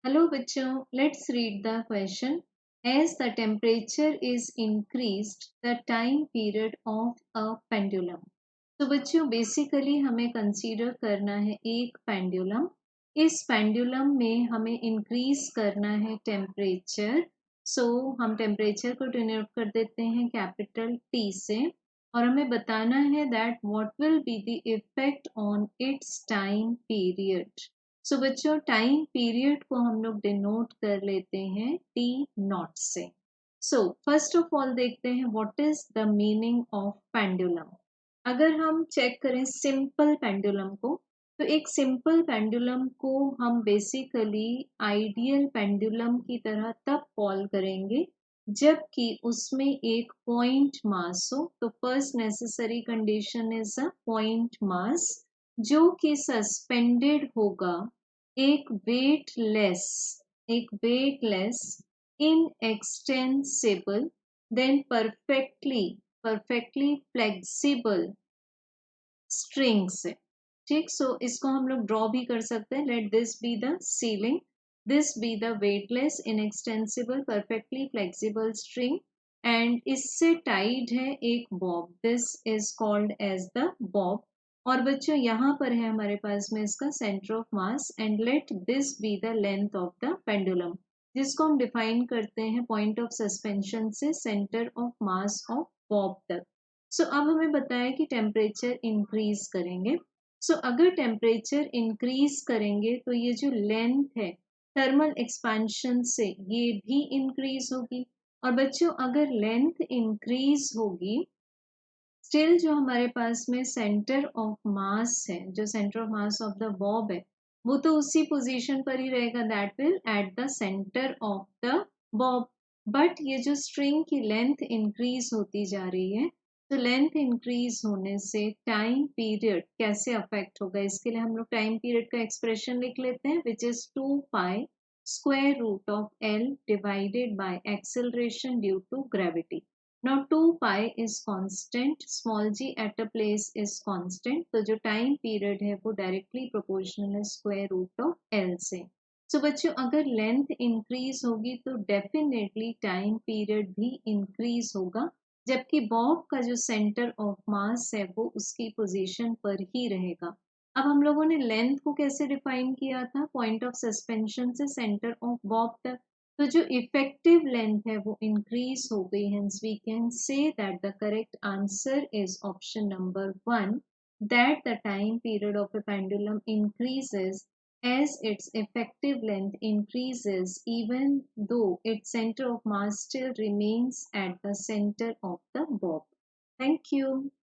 Hello बच्चों, let's read the question. As the temperature is increased, the time period of a pendulum. तो बच्चों basically हमें consider करना है एक पेंडुलम. इस पेंडुलम में हमें इंक्रीज करना है टेम्परेचर. सो हम टेम्परेचर को डिनोट कर देते हैं कैपिटल T से और हमें बताना है that what will be the effect on its time period. So बच्चों टाइम पीरियड को हम लोग डिनोट कर लेते हैं टी नॉट से. सो फर्स्ट ऑफ ऑल देखते हैं what is the meaning of pendulum. अगर हम चेक करें सिंपल पेंडुलम को, तो एक सिंपल पेंडुलम को हम बेसिकली आइडियल पेंडुलम की तरह तब कॉल करेंगे जबकि उसमें एक पॉइंट मास हो. तो first necessary condition is a point mass जो कि सस्पेंडेड होगा एक weightless inextensible then perfectly flexible string से. ठीक, सो इसको हम लोग ड्रॉ भी कर सकते हैं. Let this be the ceiling, this be the weightless inextensible perfectly flexible string and इससे टाइड है एक bob. This is called as the bob. और बच्चों यहाँ पर है हमारे पास में इसका centre of mass and let this be the length of the pendulum जिसको हम डिफाइन करते हैं पॉइंट ऑफ सस्पेंशन से centre of mass of bob तक. सो अब हमें बताया कि टेम्परेचर इंक्रीज करेंगे. सो अगर टेम्परेचर इंक्रीज करेंगे तो ये जो लेंथ है थर्मल एक्सपेंशन से ये भी इंक्रीज होगी. और बच्चों अगर लेंथ इंक्रीज होगी स्टिल जो हमारे पास में सेंटर ऑफ मास है, जो centre of mass of the Bob है, वो तो उसी पोजीशन पर ही रहेगा, that will at the centre of the Bob. But ये जो स्ट्रिंग की लेंथ इंक्रीज होती जा रही है, तो लेंथ इंक्रीज होने से टाइम पीरियड कैसे अफेक्ट होगा, इसके लिए हम लोग टाइम पीरियड का एक्सप्रेशन लिख लेते हैं which is 2 pi square root of L divided by acceleration due to gravity. Now 2 pi is constant, small g at a place is constant. तो जो टाइम पीरियड है वो डायरेक्टली प्रोपोर्शनल है square root of L से. सो बच्चों अगर length increase होगी तो डेफिनेटली टाइम पीरियड भी इंक्रीज होगा जबकि बॉब का जो सेंटर ऑफ मास है वो उसकी पोजीशन पर ही रहेगा. अब हम लोगों ने लेंथ को कैसे डिफाइन किया था, पॉइंट ऑफ सस्पेंशन से सेंटर ऑफ बॉब तक. तो जो इफेक्टिव लेंथ है वो इंक्रीज हो गई. Hence we can say that the correct answer is option number 1, that the time period of a pendulum increases as its effective length increases even though its center of mass still remains at the center of the bob. Thank you.